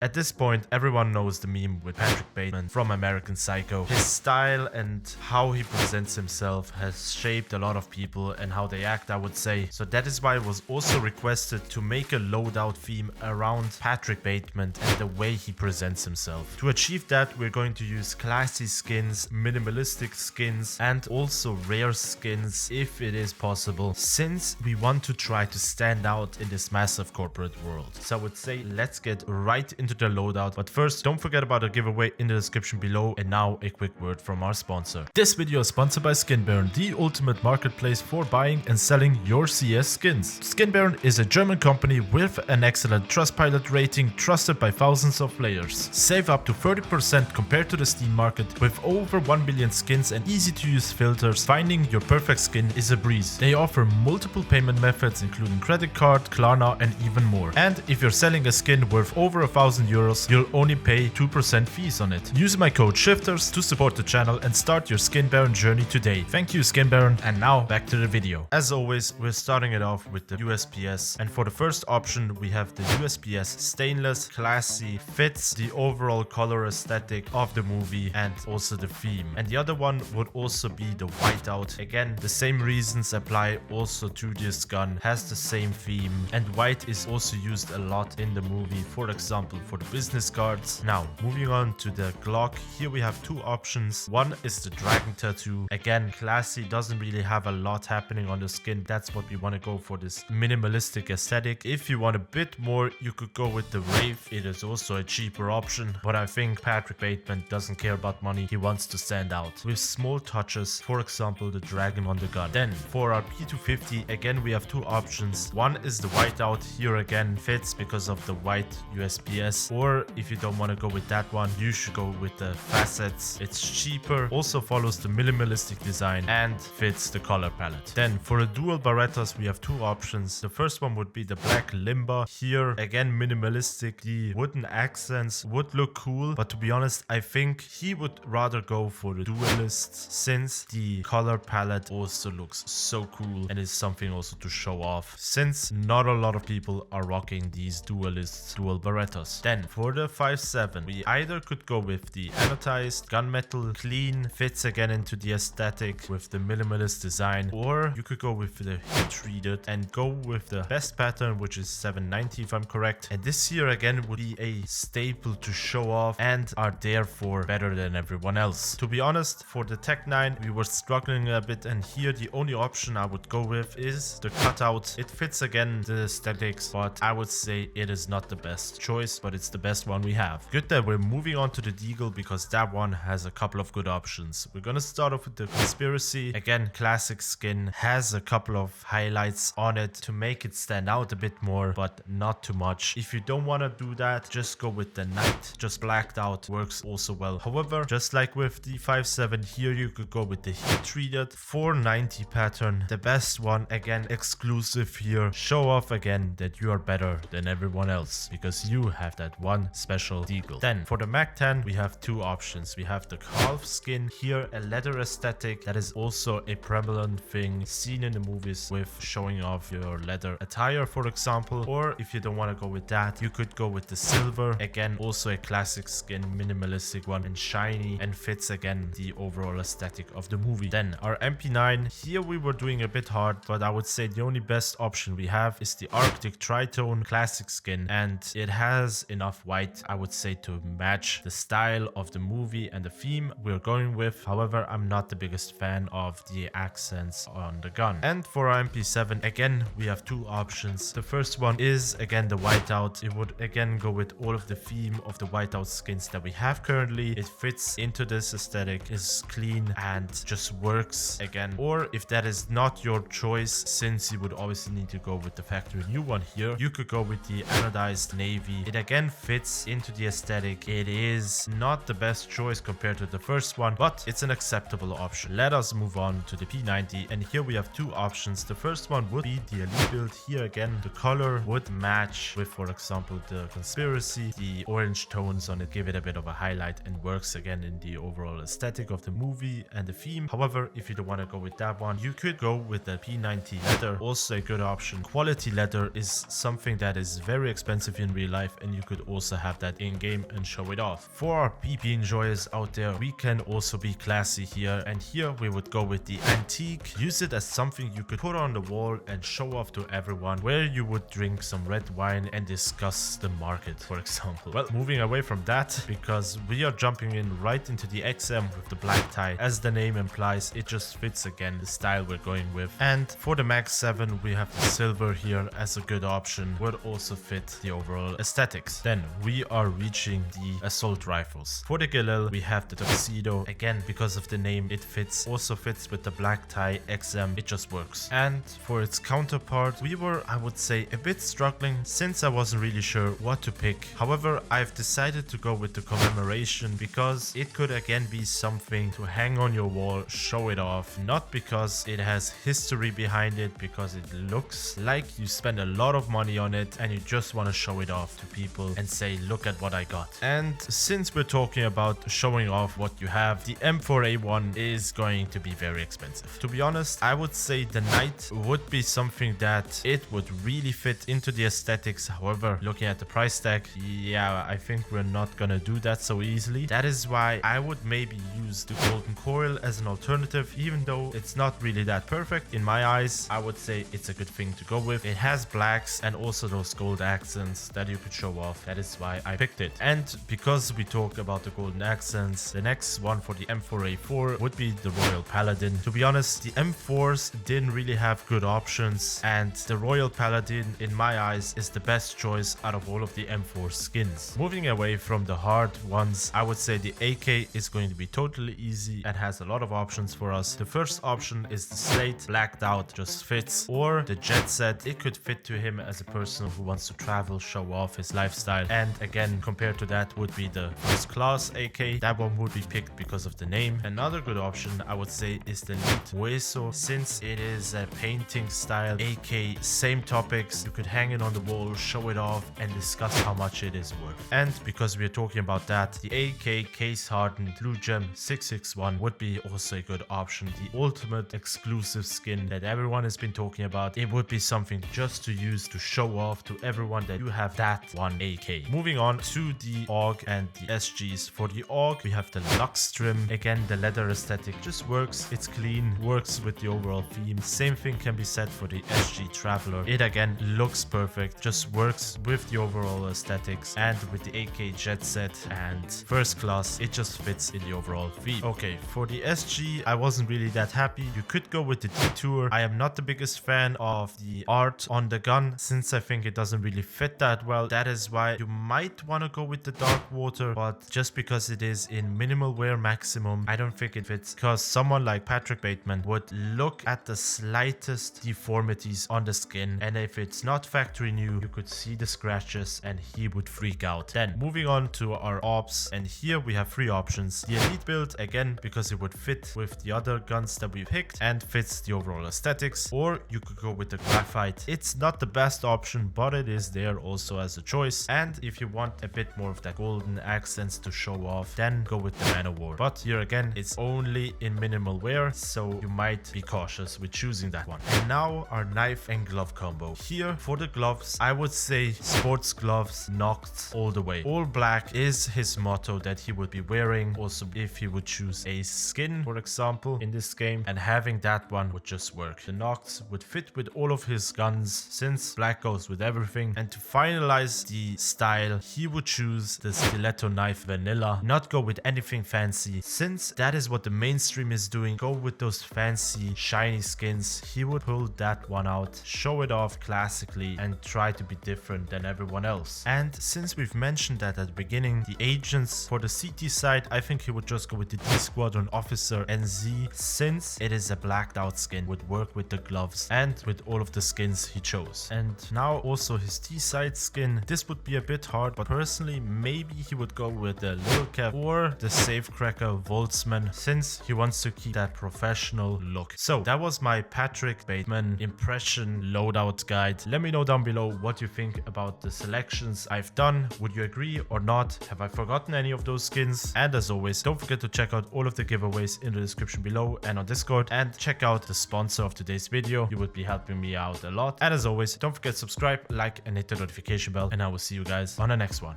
At this point, everyone knows the meme with Patrick Bateman from American Psycho. His style and how he presents himself has shaped a lot of people and how they act, I would say. So that is why it was also requested to make a loadout theme around Patrick Bateman and the way he presents himself. To achieve that, we're going to use classy skins, minimalistic skins, and also rare skins if it is possible, since we want to try to stand out in this massive corporate world. So I would say let's get right into the loadout. But first, don't forget about the giveaway in the description below. And now a quick word from our sponsor. This video is sponsored by Skin Baron, the ultimate marketplace for buying and selling your CS skins. Skin Baron is a German company with an excellent Trustpilot rating, trusted by thousands of players. Save up to 30% compared to the Steam market with over 1 million skins and easy to use filters. Finding your perfect skin is a breeze. They offer multiple payment methods including credit card, Klarna and even more. And if you're selling a skin worth over 1,000 euros, you'll only pay 2% fees on it. Use my code Shifterz to support the channel and start your Skin Baron journey today. Thank you, Skin Baron, and now back to the video. As always, we're starting it off with the USPS, and for the first option we have the USPS stainless, classy, fits the overall color aesthetic of the movie and also the theme. And the other one would also be the whiteout. Again, the same reasons apply also to this gun, has the same theme, and white is also used a lot in the movie, for example for the business cards. Now moving on to the Glock, here we have two options. One is the dragon tattoo. Again, classy, doesn't really have a lot happening on the skin. That's what we want to go for, this minimalistic aesthetic. If you want a bit more, you could go with the Wraith. It is also a cheaper option, but I think Patrick Bateman doesn't care about money. He wants to stand out with small touches, for example the dragon on the gun. Then for our P250, again we have two options. One is the whiteout. Here again fits because of the white USPS, or if you don't want to go with that one, you should go with the facets. It's cheaper, also follows the minimalistic design and fits the color palette. Then for the dual Berettas we have two options. The first one would be the black Limba. Here again minimalistic. The wooden accents would look cool, but to be honest I think he would rather go for the dualists, since the color palette also looks so cool and is something also to show off, since not a lot of people are rocking these dualists dual Berettas. Then for the 5.7 we either could go with the anodized gunmetal, clean, fits again into the aesthetic with the minimalist design, or you could go with the heat treated and go with the best pattern, which is 790 if I'm correct. And this here again would be a staple to show off and are therefore better than everyone else. To be honest, for the Tech 9 we were struggling a bit, and here the only option I would go with is the cutout. It fits again the aesthetics, but I would say it is not the best choice, but it's the best one we have. Good that we're moving on to the Deagle, because that one has a couple of good options. We're gonna start off with the Conspiracy. Again, classic skin, has a couple of highlights on it to make it stand out a bit more, but not too much. If you don't want to do that, just go with the Knight, just blacked out, works also well. However, just like with the 5.7, here you could go with the heat treated 490 pattern, the best one, again exclusive here. Show off again that you are better than everyone else because you have that one special Deagle. Then for the Mag 10 we have two options. We have the half skin, here a leather aesthetic. That is also a prevalent thing seen in the movies with showing off your leather attire, for example. Or if you don't want to go with that, you could go with the silver. Again, also a classic skin, minimalistic one and shiny, and fits again the overall aesthetic of the movie. Then our MP9, here we were doing a bit hard, but I would say the only best option we have is the Arctic Tritone classic skin, and it has enough white, I would say, to match the style of the movie and the theme we're going with. However, I'm not the biggest fan of the accents on the gun. And for our MP7, again we have two options. The first one is again the whiteout. It would again go with all of the theme of the whiteout skins that we have currently. It fits into this aesthetic, is clean and just works again. Or if that is not your choice, since you would obviously need to go with the factory new one here, you could go with the anodized navy. It again fits into the aesthetic. It is not the best choice compared to the first one, but it's an acceptable option. Let us move on to the P90, and here we have two options. The first one would be the elite build. Here again the color would match with, for example, the Conspiracy. The orange tones on it give it a bit of a highlight and works again in the overall aesthetic of the movie and the theme. However, if you don't want to go with that one, you could go with the P90 leather, also a good option. Quality leather is something that is very expensive in real life, and you could also have that in game and show it off. For our PP enjoyers out there, we can also be classy here, and here we would go with the antique. Use it as something you could put on the wall and show off to everyone, where you would drink some red wine and discuss the market, for example. Well, moving away from that, because we are jumping in right into the XM with the black tie. As the name implies, it just fits again the style we're going with. And for the Mag 7, we have the silver here as a good option, would also fit the overall aesthetics. Then we are reaching the assault rifles. For the Galil, we have the tuxedo. Again, because of the name, it fits. Also fits with the black tie XM. It just works. And for its counterpart, we were, I would say, a bit struggling since I wasn't really sure what to pick. However, I've decided to go with the commemoration because it could again be something to hang on your wall, show it off. Not because it has history behind it, because it looks like you spend a lot of money on it and you just want to show it off to people and say, look at what I got. And since we're talking about showing off what you have, the M4A1 is going to be very expensive. To be honest, I would say the Knight would be something that it would really fit into the aesthetics. However, looking at the price tag, yeah, I think we're not gonna do that so easily. That is why I would maybe use the golden coil as an alternative, even though it's not really that perfect in my eyes. I would say it's a good thing to go with. It has blacks and also those gold accents that you could show off. That is why I picked it. And because we talked about the golden accents, the next one for the M4A4 would be the Royal Paladin. To be honest, the M4s didn't really have good options, and the Royal Paladin in my eyes is the best choice out of all of the M4 skins. Moving away from the hard ones, I would say the AK is going to be totally easy and has a lot of options for us. The first option is the Slate, blacked out, just fits, or the Jet Set. It could fit to him as a person who wants to travel, show off his lifestyle. And again, compared to that would be the First Class AK. That one would be picked because of the name. Another good option I would say is the Elite Hueso, since it is a painting style AK, same topics, you could hang it on the wall, show it off and discuss how much it is worth. And because we are talking about that, the AK case hardened Blue Gem 661 would be also a good option. The ultimate exclusive skin that everyone has been talking about. It would be something just to use to show off to everyone that you have that one AK. Moving on to the AUG and the SGs. For the AUG, we have the Lux trim. Again, the leather aesthetic just works. It's clean, works with the overall theme. Same thing can be said for the SG Traveler. It again looks perfect, just works with the overall aesthetics, and with the AK Jet Set and First Class, it just fits in the overall theme. Okay, for the SG, I wasn't really that happy. You could go with the Detour. I am not the biggest fan of the art on the gun, since I think it doesn't really fit that well. That is why you might want to go with the Dark Water, but just because it is in minimal wear maximum, I don't think it fits, because someone like Patrick Bateman would look at the slightest deformities on the skin, and if it's not factory new, you could see the scratches and he would freak out. Then moving on to our ops, and here we have three options. The Elite build, again, because it would fit with the other guns that we picked and fits the overall aesthetics, or you could go with the Graphite. It's not the best option, but it is there also as a choice. And if you want a bit more of that golden accents to show off, then go with the Man of War. But here again, it's only in minimal wear, so you might be cautious with choosing that one. And now our knife and glove combo. Here for the gloves, I would say sports gloves knocked all the way. All black is his motto that he would be wearing. Also, if he would choose a skin, for example, in this game, and having that one would just work. The Noct would fit with all of his guns, since black goes with everything. And to finalize the style, he would choose the stiletto knife vanilla, not go with anything fancy, since that is what the mainstream is doing. Go with those fancy shiny skins. He would pull that one out, show it off classically, and try to be different than everyone else. And since we've mentioned that at the beginning, the agents for the CT side, I think he would just go with the D Squadron Officer NZ, since it is a blacked out skin, would work with the gloves and with all of the skins he chose. And now also his T side skin, this would be a bit hard, but personally maybe he would go with the Little Cap or the Safecracker Voltsman, since he wants to keep that professional look. So that was my Patrick Bateman impression loadout guide. Let me know down below what you think about the selections I've done. Would you agree or not? Have I forgotten any of those skins? And as always, don't forget to check out all of the giveaways in the description below and on Discord, and check out the sponsor of today's video. You would be helping me out a lot. And as always, don't forget to subscribe, like, and hit the notification bell, and I will see you you guys on the next one.